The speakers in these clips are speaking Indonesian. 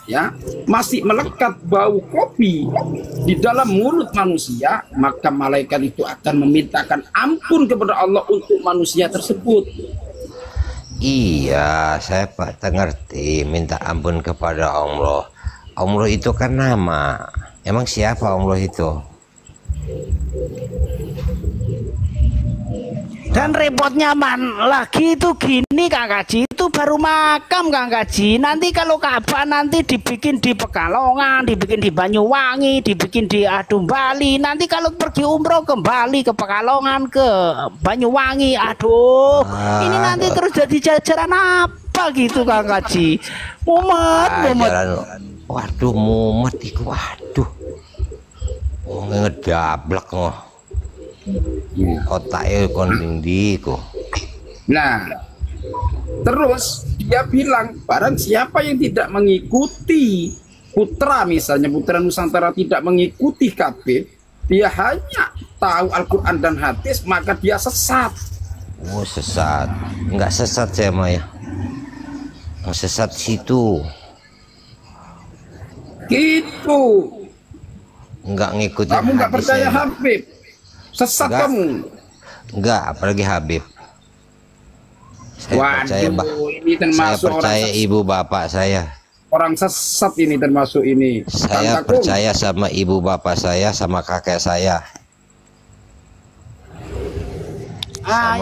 ya masih melekat bau kopi di dalam mulut manusia, maka malaikat itu akan memintakan ampun kepada Allah untuk manusia tersebut. Iya, saya Pak ngerti minta ampun kepada Allah. Allah itu kan nama. Emang siapa Allah itu? Dan repotnya lagi itu gini Kang Kaji, itu baru makam Kang Kaji. Nanti kalau Ka'bah nanti dibikin di Pekalongan, dibikin di Banyuwangi, dibikin di Adum Bali. Nanti kalau pergi umroh kembali ke Pekalongan, ke Banyuwangi, aduh, ini nanti terus jadi jajaran apa gitu Kang Kaji? Mumet. Waduh, mumet iku, waduh. Oh, ngedablek ngoh. Otaknya konding kok. Nah, terus dia bilang barang siapa yang tidak mengikuti putra, misalnya putra Nusantara tidak mengikuti KB, dia hanya tahu Al-Quran dan hadis, maka dia sesat. Oh, sesat. Enggak sesat saya mah ya. Yang sesat situ. Gitu. Enggak ngikutin. Kamu nggak percaya ya, Habib? Sesat enggak. Kamu? Enggak, apalagi Habib. Saya percaya ibu bapak saya. Orang sesat ini termasuk ini. Saya percaya sama ibu bapak saya, sama kakek saya.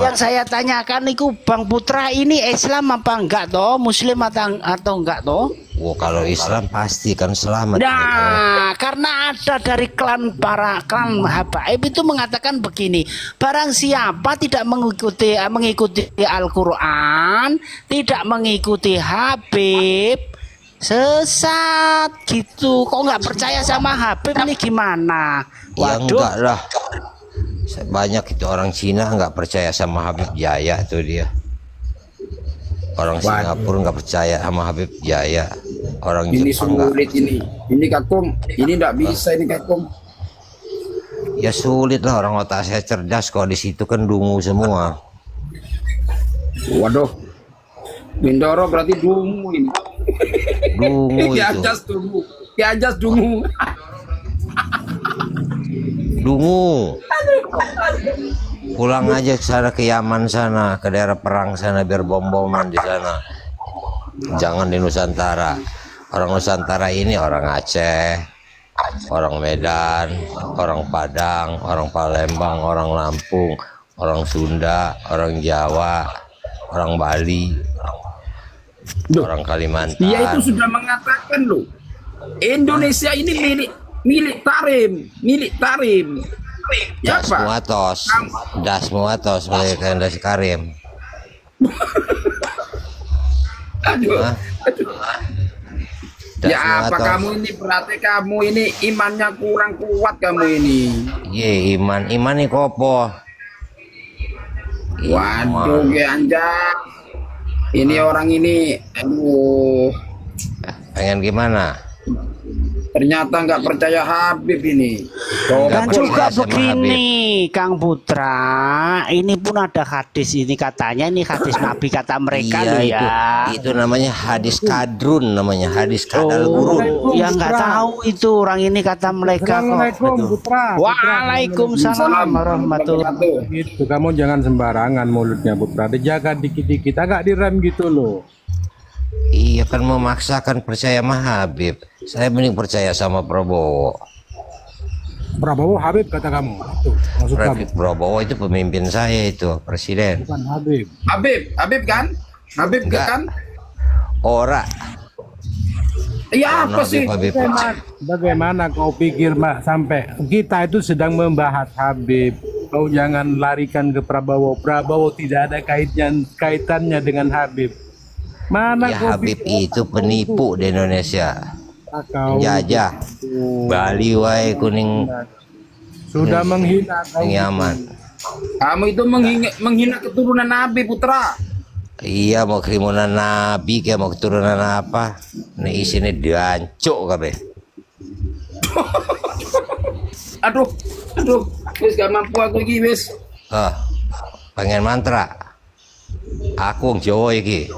Yang saya tanyakan itu Bang Putra ini Islam apa enggak toh? Muslim atau enggak toh? Wow, kalau Islam pasti kan selamat. Nah, karena ada dari klan Habaib itu mengatakan begini, barang siapa tidak mengikuti Al-Quran, tidak mengikuti Habib, sesat gitu. Kok nggak percaya sama Habib ini gimana? Waduh. Ya enggak lah. Banyak itu orang Cina nggak percaya sama Habib Jaya tuh dia. Orang Singapura nggak percaya sama Habib Jaya. Orang ini Jepang sulit enggak. Ini Kakum, ini nggak bisa ini Kakum. Ya sulit lah, orang otak saya cerdas kok, di situ kan dungu semua. Waduh, Bindoro berarti dungu ini. Dungu itu. Kiajas dungu, Kiajas dungu. Dungu. Pulang aja ke sana, ke Yaman sana, ke daerah perang sana, biar bom-boman di sana. Jangan di Nusantara. Orang Nusantara ini orang Aceh, orang Medan, orang Padang, orang Palembang, orang Lampung, orang Sunda, orang Jawa, orang Bali, orang Kalimantan. Dia itu sudah mengatakan loh, Indonesia ini milik Tarim. Ya, das muatos mereka das Karim. Aduh. Ya apa kamu ini, berarti kamu ini imannya kurang kuat kamu ini. Ye, iman nih kopo. Waduh, anjak. Ini orang ini, aduh. Pengen gimana? Ternyata nggak percaya Habib ini. Dan juga begini Kang Putra, ini pun ada hadis ini katanya, ini hadis Nabi kata mereka loh ya. Itu namanya hadis kadrun, namanya hadis kadal gurun. Ya nggak tahu itu orang ini kata mereka kok. Waalaikumsalam warahmatullahi wabarakatuh. Itu kamu jangan sembarangan mulutnya Putra, dijaga dikit-dikit, agak direm gitu loh. Iya kan memaksakan percaya sama Habib. Saya mending percaya sama Prabowo. Prabowo Habib kata kamu. Itu maksud kamu. Prabowo itu pemimpin saya, itu presiden. Bukan Habib. Habib kan? Habib kan? Ora. Iya apa sih? Bagaimana kau pikir Mbak, sampai kita itu sedang membahas Habib, kau jangan larikan ke Prabowo. Prabowo tidak ada kaitannya dengan Habib. Mana ya Habib itu penipu di Indonesia, penjajah. Bali wae kuning sudah menghina Yaman. Kamu itu menghina keturunan Nabi Putra. Iya, mau keturunan Nabi kayak mau keturunan apa? Nih isinya diancuk kabeh. aduh, wis gak mampu aku iki wis. Pengen mantra. Aku wong Jawa iki.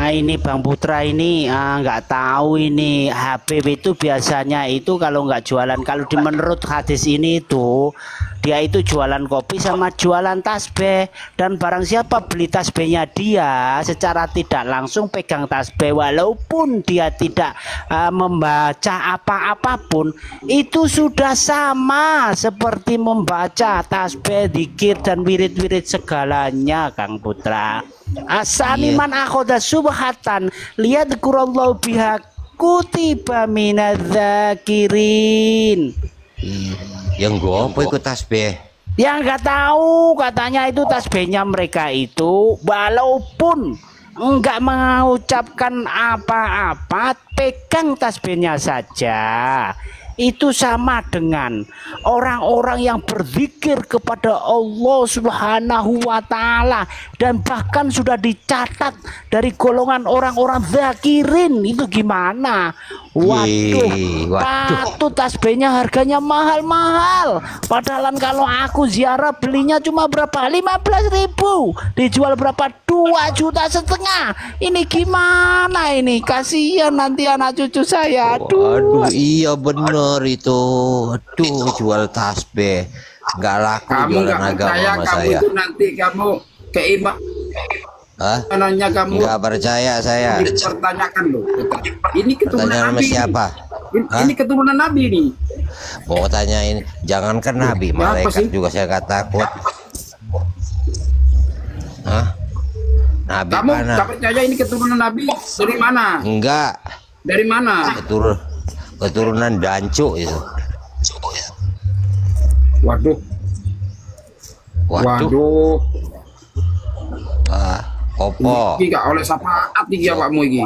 Ini Bang Putra ini nggak tahu ini Habib itu biasanya itu kalau nggak jualan, kalau di menurut hadis ini itu dia itu jualan kopi sama jualan tasbih, dan barang siapa beli tasbihnya dia secara tidak langsung pegang tasbih walaupun dia tidak membaca apa-apapun, itu sudah sama seperti membaca tasbih, zikir dan wirid-wirid segalanya Kang Putra. Asani man akhoda subhatan lihat kurallahu biha kutiba minadzakirin. Yang gue apa ikut tasbih? Yang nggak tahu, katanya itu tasbihnya mereka itu walaupun enggak mengucapkan apa-apa, pegang tasbihnya saja. Itu sama dengan orang-orang yang berzikir kepada Allah Subhanahu wa Ta'ala, dan bahkan sudah dicatat dari golongan orang-orang zakirin. Itu gimana? Waduh, patut tasbihnya harganya mahal-mahal. Padahal kalau aku ziarah belinya cuma berapa? 15.000, dijual berapa? 2,5 juta. Ini gimana ini? Kasihan nanti anak cucu saya. Aduh, iya bener itu. Aduh, jual tasbih nggak laku. Kamu jualan nggak agama percaya sama kamu saya. itu nanti kamu keimak. Hah? Nanya kamu Nggak percaya saya. dipertanyakan loh. Ini keturunan Pertanyaan sama Nabi. siapa? Ini keturunan Nabi nih. Mau tanyain, jangankan Nabi, Ya, apa malaikat sih? juga saya nggak takut. Hah? Nabi Kamu mana? nggak percaya ini keturunan Nabi? Dari mana? Enggak, Dari mana? keturunan dancu itu. Waduh. Waduh. Waduh. Opo. Iki gak oleh syafaat iki awakmu iki.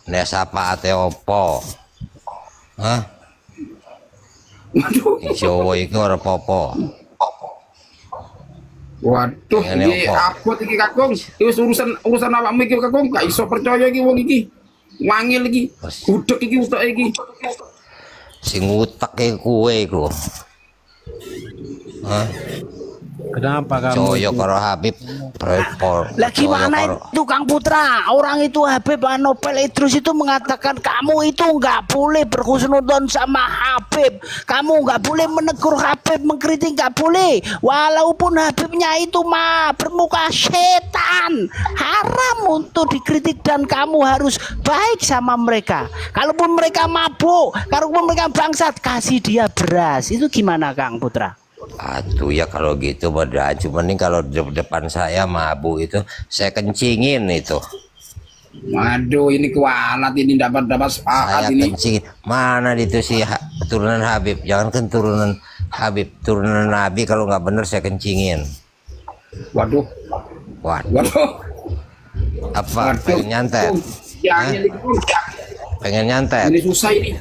Nek sapaate opo? Hah? Waduh. Jawa iki ora apa-apa. Waduh, Ini iki apa? apa iki Kakung? Iki wis urusan awakmu iki Kakung, gak iso percaya iki wong iki. Wangil iki. Gudeg iki utek iki. Sing uteke kowe iku. Hah? Kenapa kamu? Coyo karo Habib repot. Lah gimana itu Kang Putra? Orang itu Habib Nobel Idrus itu mengatakan kamu itu nggak boleh berhusnudon sama Habib. Kamu nggak boleh menegur Habib, mengkritik nggak boleh. Walaupun Habibnya itu mah bermuka setan, haram untuk dikritik, dan kamu harus baik sama mereka. Kalaupun mereka mabuk, kalaupun mereka bangsat, kasih dia beras. Itu gimana Kang Putra? Aduh ya kalau gitu pada cuman nih kalau di depan saya mabuk itu saya kencingin itu. Waduh, ini kualat ini dapat Saya sepakat ini. kencingin. Mana itu si turunan Habib? Jangan kan turunan Habib, turunan Nabi kalau nggak bener saya kencingin. Waduh. Waduh. Waduh. Apa? Pengen nyantet? Ya, ini Pengen nyantet? ini susah ini.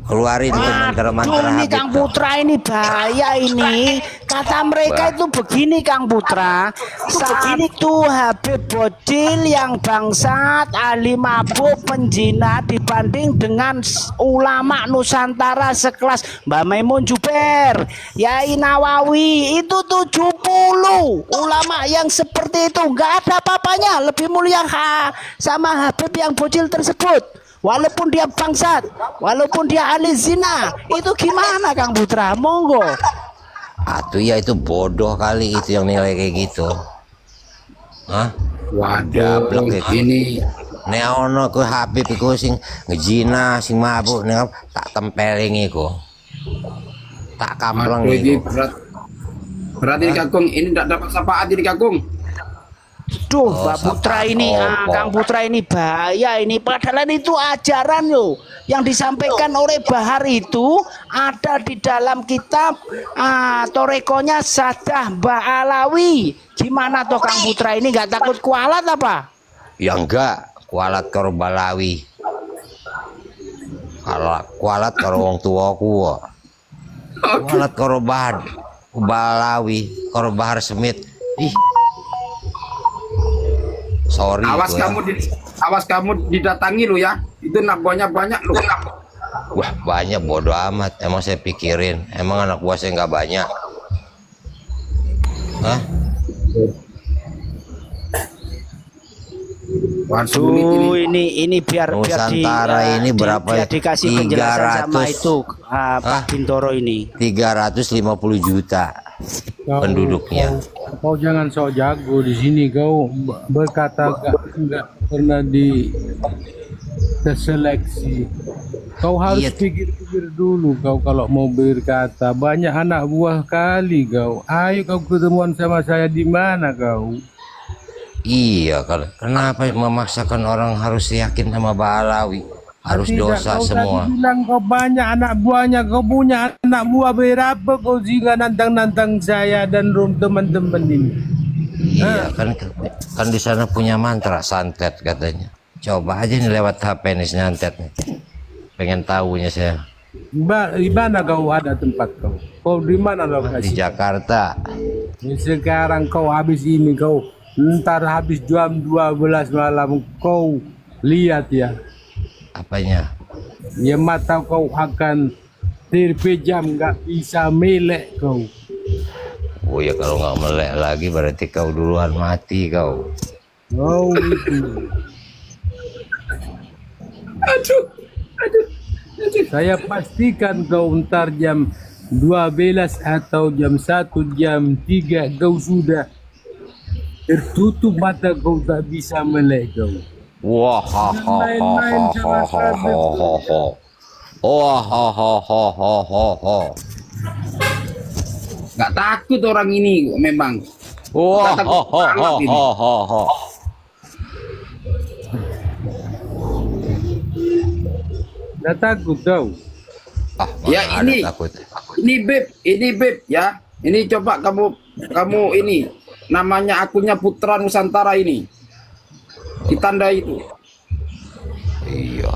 Keluarin itu mantra-mantra Ini Habib. Kang Putra ini bahaya ini. Kata mereka itu begini Kang Putra. Saat itu Habib bocil yang bangsat, ahli mabuk, penjina dibanding dengan ulama Nusantara sekelas Mbah Maimun Juber, Yai Nawawi, itu 70 ulama yang seperti itu. Nggak ada apa-apanya, lebih mulia sama Habib yang bocil tersebut. Walaupun dia bangsat, walaupun dia ahli zina, itu gimana Kang Putra? Monggo. Aduh ya itu bodoh kali itu yang nilai kayak gitu. Hah? Waduh, Gablek itu. ini Nek ono ku Habib iku sing ngejina, sing mabuk nek tak tempeling iku. Tak kampleng waduh, ini iku. berat. Berat ini Kakung, ini tidak dapat syafaat ini Kakung. Duh, Mbak Putra ini, Kang Putra ini bahaya ini. Padahal itu ajaran loh yang disampaikan oleh Bahar itu ada di dalam kitab Torekonya Sadah Mbah Alawi. Gimana toh Kang Putra ini nggak takut kualat apa? Ya enggak, kualat karo Balawi. Kalau kualat karo wong tuaku. Kualat karo Balawi, karo Bahar Smith. Ih. Sorry Awas itu ya. awas kamu didatangi lo ya. Itu nabanya banyak lo. Wah banyak bodo amat. Emang saya pikirin. Emang anak buah saya nggak banyak. Hah? Wah, sulit ini. Ini biar Nusantara ini berapa? biar dikasih penjelasan sama 300. itu Pak Bintoro ini. 350 juta penduduknya. Kau jangan sok jago di sini. Kau berkata nggak pernah terseleksi. Kau harus Iya. pikir-pikir dulu kau kalau mau berkata. Banyak anak buah kali kau. Ayo kau ketemuan sama saya di mana kau? Iya, kenapa memaksakan orang harus yakin sama Balawi? Harus dosa semua. Tadi bilang kau banyak anak buahnya. Kau punya anak buah berapa kau sehingga nantang-nantang saya dan teman-teman ini? Iya, kan di sana punya mantra santet katanya. Coba aja nih lewat HP nih nyantet nih. Pengen tahunya saya. Di mana kau ada tempat kau? Kau di mana Di lokasi? Jakarta. Sekarang kau habis ini kau. Ntar habis jam 12 malam kau lihat ya. Apanya? Ya mata kau akan terpejam, nggak bisa melek kau. Oh ya, kalau nggak melek lagi berarti kau duluan mati kau. Oh itu. Aduh. Saya pastikan kau ntar jam 12 atau jam 1, jam 3 kau sudah tertutup mata, kau tak bisa melek kau. Wah, ha ha ha ha ha ha ha ha. Wah, ha ha ha ha ha ha. Nggak takut orang ini memang. Wah, Nggak ha takut ha ha banget ini. ha ha ha. Nggak takut kau. Ah, Ya, mana ada ini. takut. Ini Beb ya. Ini coba kamu ini namanya akunnya Putra Nusantara ini. Ditandai itu. Iya.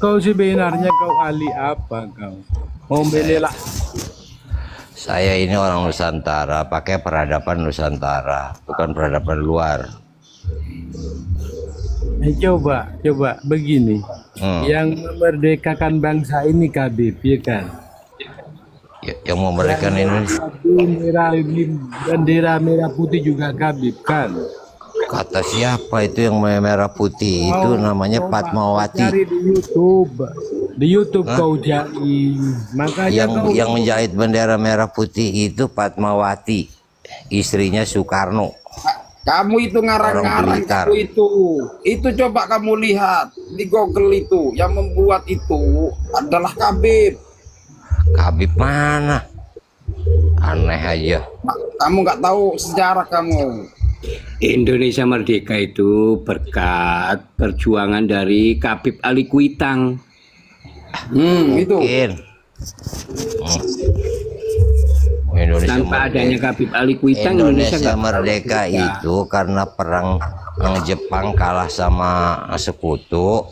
Kau sebenarnya kau ahli apa kau? Mau bela Saya ini orang Nusantara, pakai peradaban Nusantara, bukan peradaban luar. coba begini. Yang memerdekakan bangsa ini Habib, ya kan? Yang memberikan Indonesia. Bendera merah putih juga Habib kan? Kata siapa itu yang merah putih itu namanya Coba Fatmawati. cari di YouTube kau cari. Makanya Yang menjahit bendera merah putih itu Fatmawati, istrinya Soekarno. Kamu itu ngarang-ngarang Blitar. kamu itu coba kamu lihat di Google itu yang membuat itu adalah Habib. Habib mana? Aneh aja. Kamu nggak tahu sejarah kamu. Indonesia merdeka itu berkat perjuangan dari Habib Ali Kuitang. Itu. Mungkin. Indonesia Tanpa merdeka. adanya Habib Ali Kuitang, Indonesia nggak merdeka itu karena perang Jepang kalah sama sekutu.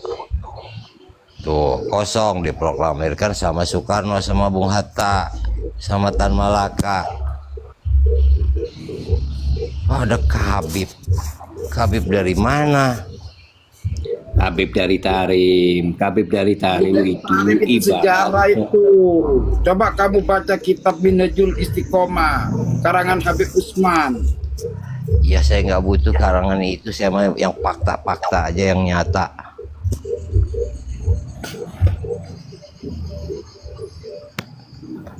Tuh kosong diproklamirkan sama Soekarno, sama Bung Hatta, sama Tan Malaka. Oh, ada Habib. Habib dari mana? Habib dari Tarim itu Habib itu sejarah ibarat itu. Coba kamu baca kitab Minhajul Istiqomah karangan Habib Usman. Ya saya nggak butuh karangan itu, saya mau yang fakta-fakta aja yang nyata.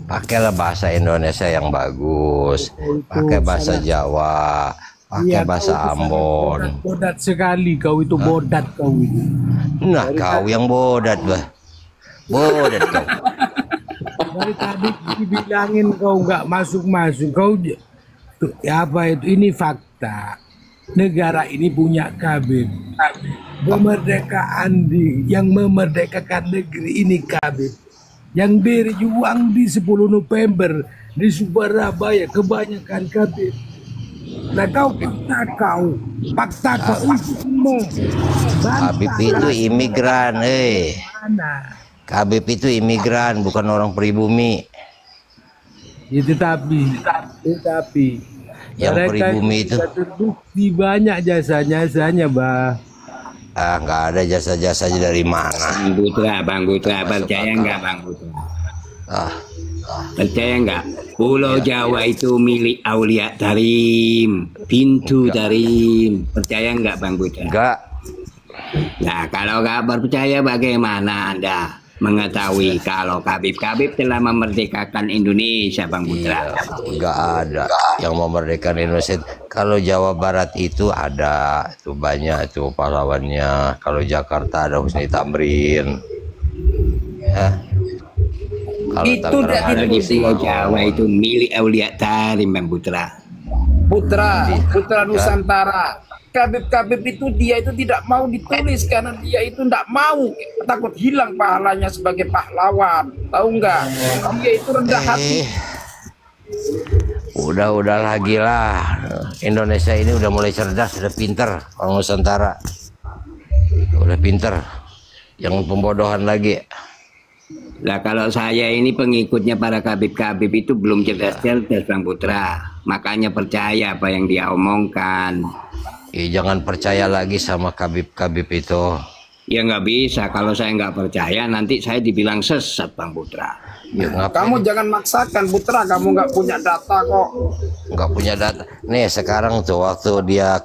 Pakailah bahasa Indonesia yang bagus, pakai bahasa Jawa, pakai bahasa Ambon. Bodat sekali kau itu, bodat kau itu. Nah kau yang bodat bah, bodat kau. Dari tadi dibilangin kau nggak masuk-masuk, kau tuh, apa itu? Ini fakta. Negara ini punya Habib. Kemerdekaan yang memerdekakan negeri ini Habib. Yang berjuang di 10 November di Surabaya kebanyakan Habib. Nah kau fakta kau itu semua. Habib itu imigran, Mana? Habib itu imigran, bukan orang pribumi. Ya, tetapi Yang mereka pribumi itu sudah terbukti banyak jasa-jasanya, bah. nggak ada jasa-jasanya dari mana. Bang Putra percaya nggak Bang Putra? Ah, Percaya nggak? Pulau Jawa itu milik Aulia Tarim, pintu Tarim. Percaya nggak Bang Putra? Enggak. Nah, kalau nggak percaya bagaimana Anda mengetahui kalau Habib telah memerdekakan Indonesia, Bang Putra? Enggak ada yang memerdekakan Indonesia. Kalau Jawa Barat itu ada, itu banyak itu pahlawannya. Kalau Jakarta ada Husni Tamrin. Ya. Kalau Itu Tangerang tidak ada Di Pulau Jawa itu milik Aulia Tarim, Bang Putra. Putra Nusantara. Kabib itu dia itu tidak mau ditulis karena dia itu tidak mau, takut hilang pahalanya sebagai pahlawan. Tahu nggak? Dia itu rendah hati. Udah lagi lah. Indonesia ini udah mulai cerdas, udah pinter. Orang Nusantara udah pinter. Yang pembodohan lagi. Nah, kalau saya ini pengikutnya para kabib itu belum cerdas-cerdas, Bang Putra. Makanya percaya apa yang dia omongkan. Jangan percaya lagi sama kabib itu. Ya nggak bisa. Kalau saya nggak percaya, nanti saya dibilang sesat, Bang Putra. Ya, Kamu jangan maksakan, Putra. Kamu nggak punya data kok. Nggak punya data. Nih sekarang tuh waktu dia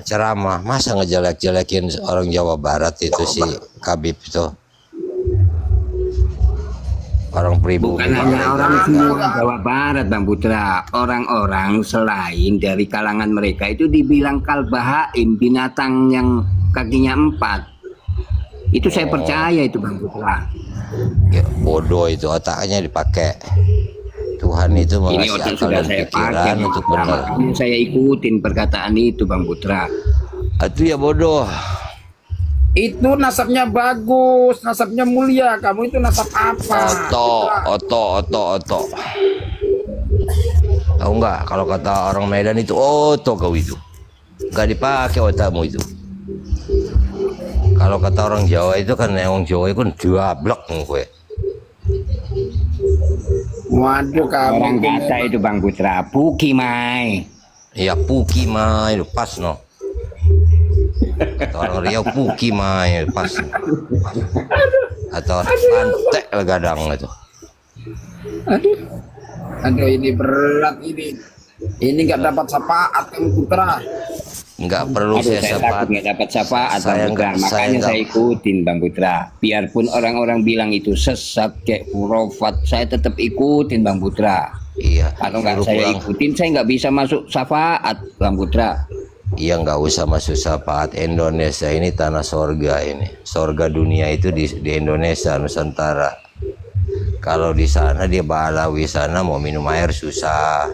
ceramah, masa ngejelek-jelekin orang Jawa Barat itu si kabib itu. Orang pribumi. Bukan hanya orang semua Jawa Barat, Bang Putra. Orang-orang selain dari kalangan mereka itu dibilang kalbahaim, binatang yang kakinya 4. Itu saya percaya itu, Bang Putra. Ya, bodoh itu, otaknya dipakai. Tuhan itu Ini mengasih otak akal sudah dan saya pikiran pakai, Bang untuk Putra. benar. Makanya saya ikutin perkataan itu, Bang Putra. Itu ya bodoh. Itu nasabnya bagus, nasabnya mulia. Kamu itu nasab apa? Oto. Tahu nggak? Kalau kata orang Medan itu oto kau itu. Nggak dipakai otakmu itu. Kalau kata orang Jawa itu kan orang Jawa itu kan duablek gue. Waduh, kamu Orang kata itu, Bang Putra, puki mai. Ya puki mah itu pas no. Kata orang Riau puki mah pas. Atau pantek gadang itu. Aduh, ini berat ini. Ini nggak dapat syafaat, kamu Putra. Nggak perlu Aduh, saya saya syafaat. takut nggak dapat syafaat, Bang Saya Putra. nggak- saya Makanya nggak- saya ikutin, Bang Putra. Biarpun orang-orang bilang itu sesat kayak hurufat, saya tetap ikutin, Bang Putra. Iya. Kalau nggak suruh saya pulang. ikutin, saya nggak bisa masuk syafaat, Bang Putra. Iya, nggak usah masuk syafaat. Indonesia ini tanah sorga ini. Sorga dunia itu di Indonesia, Nusantara. Kalau di sana dia Balawi sana mau minum air susah,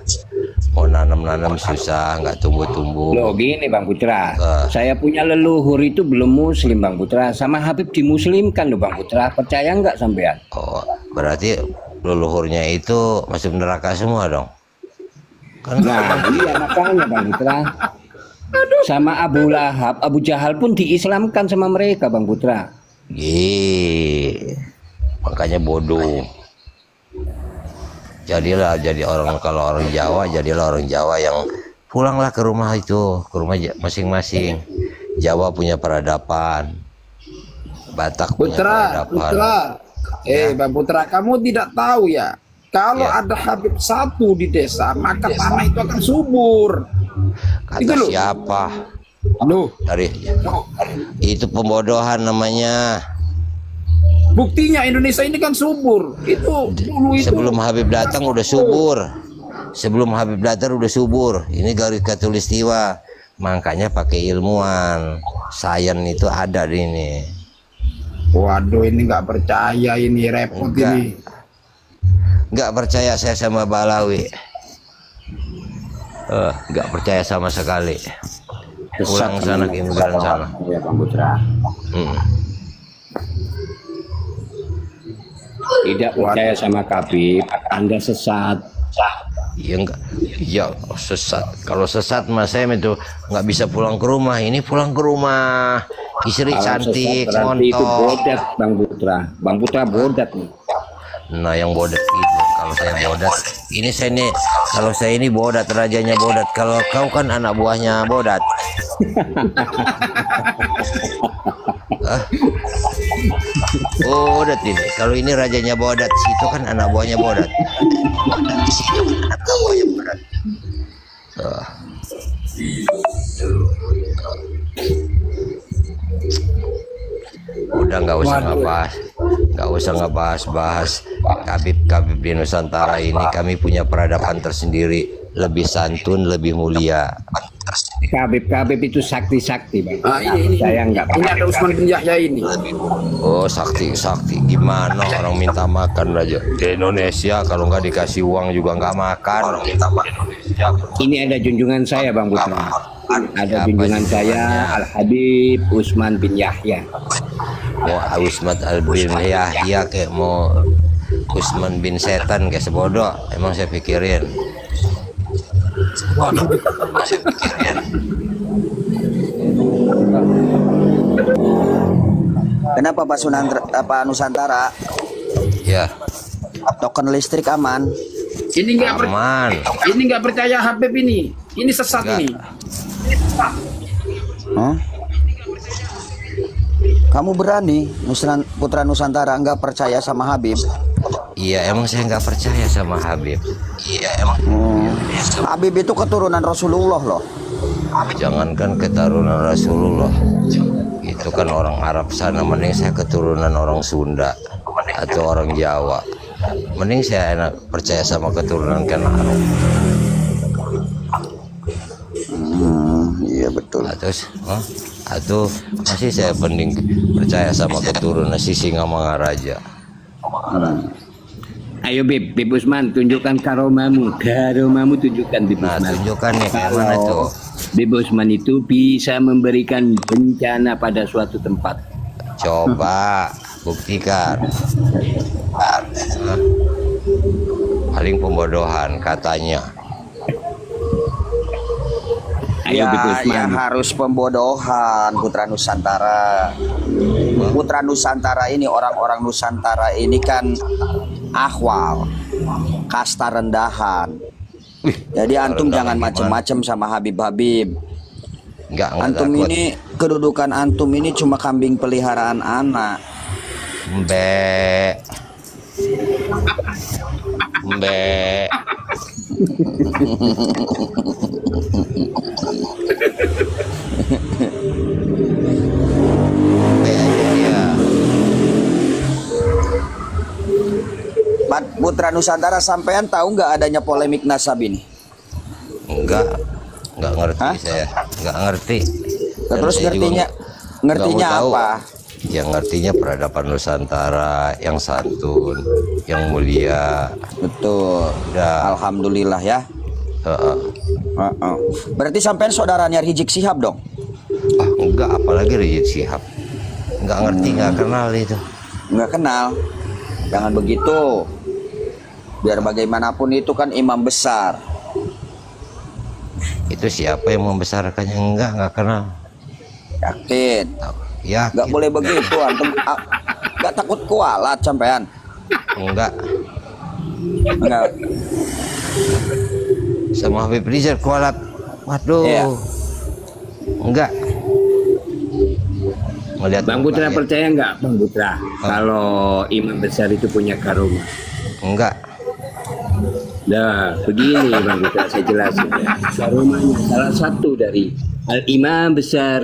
mau nanam susah, nggak tumbuh-tumbuh. Loh gini, Bang Putra, Ah. saya punya leluhur itu belum muslim, Bang Putra. Sama Habib dimuslimkan loh, Bang Putra. Percaya nggak sampean? Oh, berarti leluhurnya itu masuk neraka semua dong? Kan Nah, iya makanya, Bang Putra. Sama Abu Lahab, Abu Jahal pun diislamkan sama mereka, Bang Putra. Makanya bodoh. Jadilah jadi orang, kalau orang Jawa jadilah orang Jawa yang pulanglah ke rumah itu, ke rumah masing-masing. Jawa punya peradaban, Batak punya peradaban. Bang Putra, kamu tidak tahu ya. Kalau Ya. ada Habib satu di desa, maka tanah itu akan subur. Itu Kata loh. siapa? Loh, Itu pembodohan namanya. buktinya Indonesia ini kan subur. Itu dulu itu. Sebelum Habib datang udah subur. Sebelum Habib datang udah subur. Ini garis khatulistiwa. Makanya pakai ilmuwan. Sains itu ada di ini. Waduh, ini nggak percaya, ini repot Enggak. ini. Nggak percaya saya sama Balawi. Nggak percaya sama sekali. Pulang sana ke imigran sana. Ya, Bang Putra. Mm. Tidak percaya sama Habib, Anda sesat. Ya enggak, ya sesat. Kalau sesat mas saya itu nggak bisa pulang ke rumah. Ini pulang ke rumah, istri Kalau cantik, sesat berarti itu montok. bodat, Bang Putra. Bang Putra bodat nih. Nah yang bodat itu, kalau saya bodat, ini saya ini, kalau saya ini bodat, rajanya bodat. Kalau kau kan anak buahnya bodat. Hah? Bodat ini. Kalau ini rajanya Bodat, situ kan anak buahnya Bodat. Di situ anak buahnya Bodat. Ah. Udah nggak usah ngebahas Khabib di Nusantara ini. Kami punya peradaban tersendiri, lebih santun, lebih mulia. Khabib itu sakti Bang. Ini Saya nggak ini ada Usman bin Yahya ini. Oh, sakti gimana orang minta makan aja di Indonesia, kalau nggak dikasih uang juga nggak makan. Orang minta makan. Ini ada junjungan saya Bang Putra. Ada Siapa junjungan saya junjungannya? Al Habib Usman bin Yahya. Mau Usman bin Yahya kayak mau Usman bin Setan kayak sebodoh. Emang saya pikirin. Kenapa Pak Nusantara Ya, token listrik aman? Ini aman. ini nggak percaya Habib ini. Ini sesat Nggak. ini. Hah? Kamu berani Putra Nusantara nggak percaya sama Habib? Iya, emang saya nggak percaya sama Habib. Iya, emang. Habib itu keturunan Rasulullah loh. Jangankan keturunan Rasulullah, itu kan orang Arab sana. Mending saya keturunan orang Sunda atau orang Jawa. Mending saya enak percaya sama keturunan kan Arab. Iya betul. Atau masih saya mending percaya sama keturunan si Singamangaraja. Ayo Bib Usman, tunjukkan karomamu tunjukkan Bib Nah, Usman. tunjukkan nih kayak mana tuh. Bib Usman itu bisa memberikan bencana pada suatu tempat. Coba buktikan. Hah? Paling pembodohan katanya. Ayo Bib Usman. Ya harus pembodohan Putra Nusantara. Putra Nusantara ini, orang-orang Nusantara ini kan ahwal, kasta rendahan. Jadi antum jangan macem-macem sama Habib. Enggak Antum takut. ini kedudukan antum ini cuma kambing peliharaan anak. Mbe. Putra Nusantara, sampean tahu nggak adanya polemik nasab ini? Enggak ngerti. Hah? Saya nggak ngerti. Dan Terus saya juga ngertinya nggak mau tahu. apa? Yang ngertinya peradaban Nusantara yang santun, yang mulia. Betul. Udah. Alhamdulillah ya. Berarti sampean saudaranya Rizik Syihab dong? Enggak, apalagi Rizik Syihab. Enggak ngerti, nggak kenal itu. Nggak kenal. Jangan begitu. Biar bagaimanapun itu kan imam besar. Itu siapa yang membesarkannya? Enggak kenal. Yakin? Ya, Nggak boleh begitu. Antum nggak takut kualat sampean? enggak. Nggak. Sama Habib Rizal kualat. Waduh. Iya. Enggak. Melihat Bang Putra mukanya. percaya nggak Bang Putra kalau imam besar itu punya karomah? Enggak. Nah, begini Bang Putra, saya jelasin ya. Karomahnya salah satu dari Al-Imam besar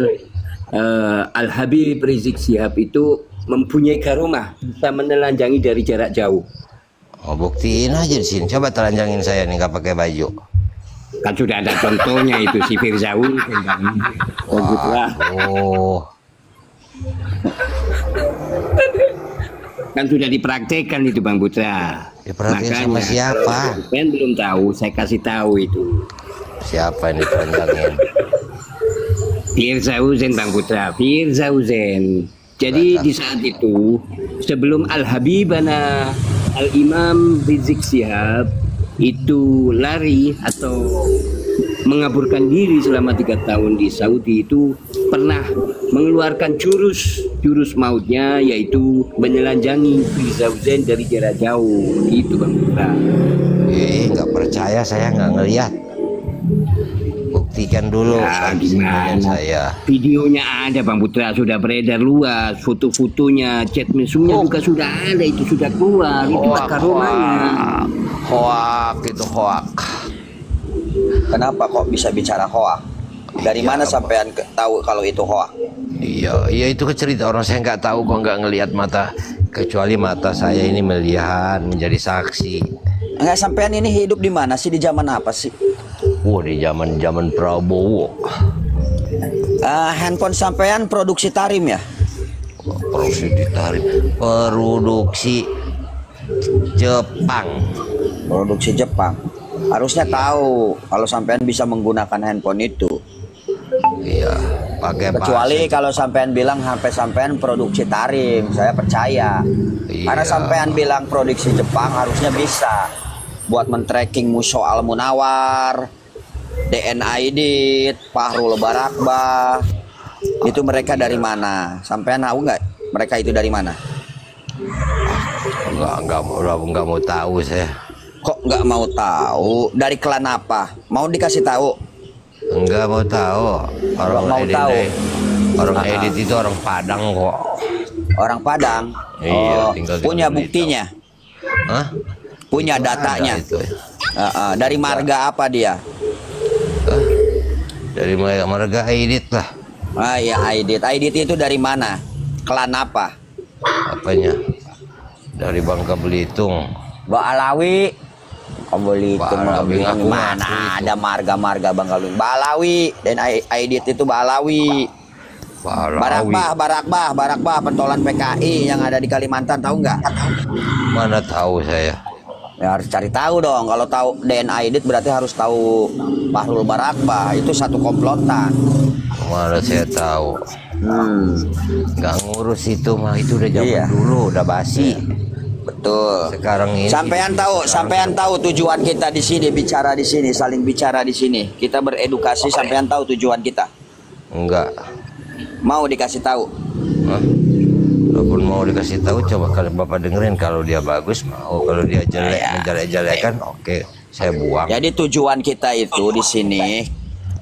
Al Habib Rizik Syihab itu mempunyai karomah, bisa menelanjangi dari jarak jauh. Oh, buktiin aja di sini. Coba telanjangin saya nih nggak pakai baju. Kan sudah ada contohnya itu si Firzaun kan. Bang Putra. Oh. Kan sudah dipraktekkan itu Bang Putra. Dipraktekin sama siapa? Kan belum tahu, saya kasih tahu itu. Siapa yang ditelanjangin? Firzausen Bang Putra, Firzausen. Jadi di saat itu sebelum Al Habibana Al Imam Rizik Syihab itu lari atau mengaburkan diri selama 3 tahun di Saudi, itu pernah mengeluarkan jurus mautnya, yaitu menelanjangi Firzausen dari jarak jauh. Itu Bang Putra. Nggak percaya, saya nggak ngeliat. buktikan dulu Ya, kemudian gimana? saya. Videonya ada Bang Putra, sudah beredar luas, foto-fotonya, chat mesumnya juga sudah ada, itu sudah keluar, itu akar rumahnya. Hoak itu hoak. Kenapa kok bisa bicara hoak? Dari mana sampean tahu kalau itu hoak? Iya, iya itu kan cerita orang, saya nggak tahu kok, nggak ngelihat mata, kecuali mata saya ini melihat menjadi saksi. Enggak, sampean ini hidup di mana sih, di zaman apa sih? Wah, di zaman Prabowo. Handphone sampean produksi Tarim ya? Produksi ditarik, produksi Jepang. Produksi Jepang. Harusnya tahu kalau sampean bisa menggunakan handphone itu. Iya, pakai Kecuali bahasa. kalau sampean bilang HP sampean produksi Tarim, saya percaya. Iya. Karena sampean bilang produksi Jepang, harusnya bisa buat men-tracking Musoal Munawar, DN Aidit, Fahrul Barakbah. Itu mereka dari mana? Sampean tahu nggak mereka itu dari mana? Enggak mau tahu saya. Kok nggak mau tahu? Dari klan apa? Mau dikasih tahu? Enggak mau tahu. Orang Mau edit, tahu. orang edit itu orang Padang kok. Orang Padang. Iya, tinggal di Punya Indonesia. buktinya, Hah? punya Ada datanya. itu. Dari marga apa dia? Dari marga edit lah. Ya Aidit. Aidit itu dari mana? Klan apa? Apanya? Dari Bangka Belitung. Mbak Alawi. Belitung. Mbak Alawi ngaku Mana itu. ada marga-marga Bangka Belitung? Mbak Alawi dan Aidit itu Mbak Alawi. Barakbah, pentolan PKI yang ada di Kalimantan, tahu nggak? Mana tahu saya. Ya harus cari tahu dong. Kalau tahu DNA Aidit berarti harus tahu Fahrul Barakbah. Itu satu komplotan. Mana saya tahu. Nggak ngurus itu mah, itu udah zaman Iya. dulu, udah basi. Betul. Sekarang ini Sampean tahu tujuan kita di sini, bicara di sini, saling bicara di sini. Kita beredukasi, sampean tahu tujuan kita. enggak. Mau dikasih tahu? Hah? Walaupun mau dikasih tahu, coba kalau Bapak dengerin, kalau dia bagus mau, kalau dia jelek, Ya. menjelek-jelekan, oke, saya buang. Jadi tujuan kita itu di sini,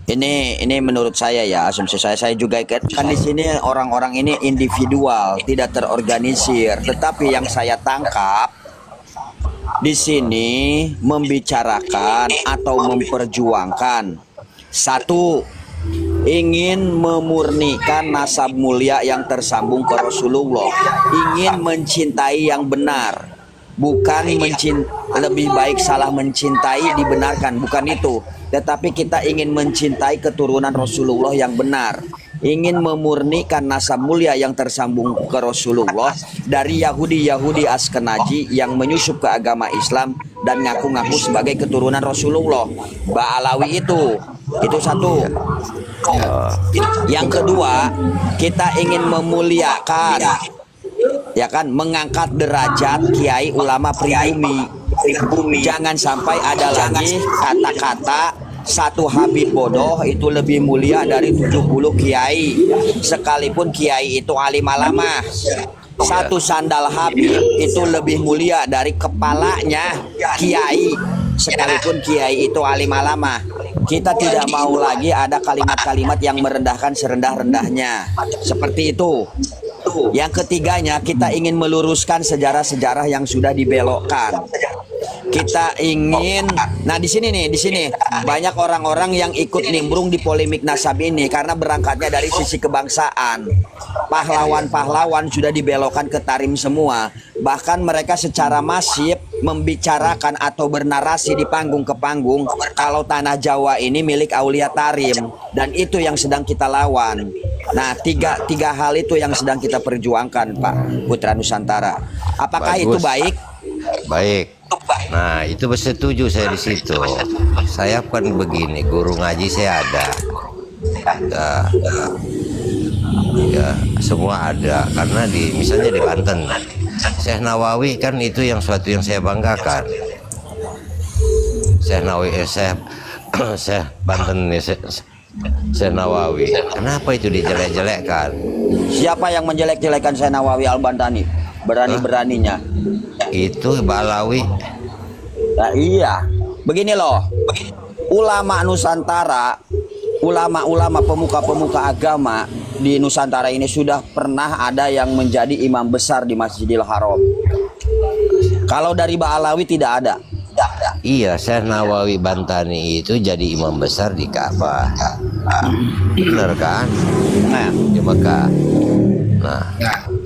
ini menurut saya ya, asumsi saya juga kan di sini orang-orang ini individual, tidak terorganisir. Tetapi yang saya tangkap di sini membicarakan atau memperjuangkan satu, ingin memurnikan nasab mulia yang tersambung ke Rasulullah, ingin mencintai yang benar, bukan lebih baik salah mencintai dibenarkan, bukan itu. Tetapi kita ingin mencintai keturunan Rasulullah yang benar, ingin memurnikan nasab mulia yang tersambung ke Rasulullah dari Yahudi Askenazi yang menyusup ke agama Islam dan ngaku-ngaku sebagai keturunan Rasulullah. Mbak Alawi itu satu. Yang kedua, kita ingin memuliakan, ya kan, mengangkat derajat kiai ulama pribumi. Jangan sampai ada lagi kata-kata satu Habib bodoh itu lebih mulia dari 70 kiai, sekalipun kiai itu alim alamah. Satu sandal Habib itu lebih mulia dari kepalanya kiai, sekalipun kiai itu alim alamah. Kita tidak mau lagi ada kalimat-kalimat yang merendahkan serendah-rendahnya. Seperti itu. Yang ketiganya, kita ingin meluruskan sejarah-sejarah yang sudah dibelokkan. Kita ingin, nah di sini banyak orang-orang yang ikut nimbrung di polemik nasab ini karena berangkatnya dari sisi kebangsaan. Pahlawan-pahlawan sudah dibelokkan ke Tarim semua. Bahkan mereka secara masif membicarakan atau bernarasi di panggung ke panggung kalau tanah Jawa ini milik Aulia Tarim, dan itu yang sedang kita lawan. Nah, tiga hal itu yang sedang kita perjuangkan, Pak Putra Nusantara. Apakah Bagus. itu baik? Baik. Nah, itu setuju saya di situ. Saya kan begini, guru ngaji saya ada. Ya, semua ada. Karena misalnya di Banten, Syekh Nawawi kan itu yang suatu yang saya banggakan. Syekh Nawawi, Syekh Banten nih, Syekh Nawawi. Kenapa itu dijelek-jelekkan? Siapa yang menjelek-jelekan Syekh Nawawi Al-Bantani? Berani-beraninya. Itu Balawi. Nah, iya. Begini loh. Ulama Nusantara ulama-ulama pemuka-pemuka agama di Nusantara ini sudah pernah ada yang menjadi imam besar di Masjidil Haram. Kalau dari Ba'alawi tidak ada. Iya, Syekh Nawawi Bantani itu jadi imam besar di Ka'bah. Benar kan? Nah, Di Mekah. Nah,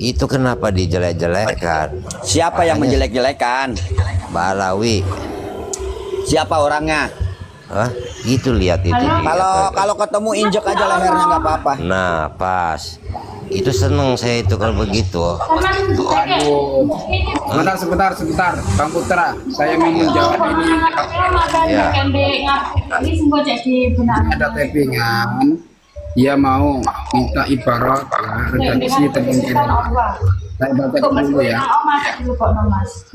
itu kenapa dijelek-jelekan? siapa yang menjelek-jelekan? Ba'alawi. Siapa orangnya? Hah? Itu lihat itu. Kalau ketemu injek aja lehernya nggak apa-apa. Nah, pas. Itu seneng saya itu kalau begitu. Aduh. Sebentar, Bang Putra. Saya mau menjawab ini. Ya. Ada tappingan. Dia mau minta ibarat redaksi tentang saya baca dulu ya.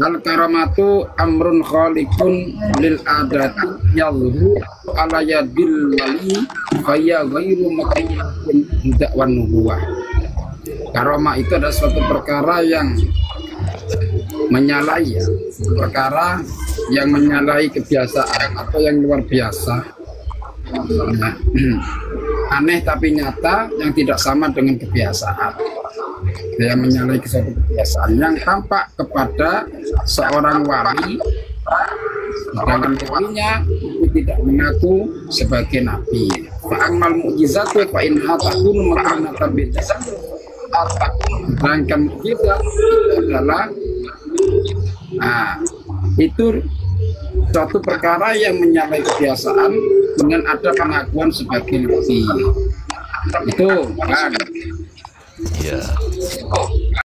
Al karamatu amrun khaliqun lil adati yalhu ala yadil wali faya ghairu maqayyadin dakwan nubuwah. Karamah itu adalah suatu perkara yang menyalahi, perkara yang menyalahi kebiasaan atau yang luar biasa. Nah, aneh tapi nyata yang tidak sama dengan kebiasaan. Dia menyalahi suatu kebiasaan yang tampak kepada seorang wali, sedangkan walinya itu tidak mengaku sebagai nabi. Fa'amal mu'jizatu fa'inha takunu makanatan beda. Sedangkan mukjizat itu adalah itu suatu perkara yang menyalahi kebiasaan dengan ada pengakuan sebagai nabi. Itu kan. Ya.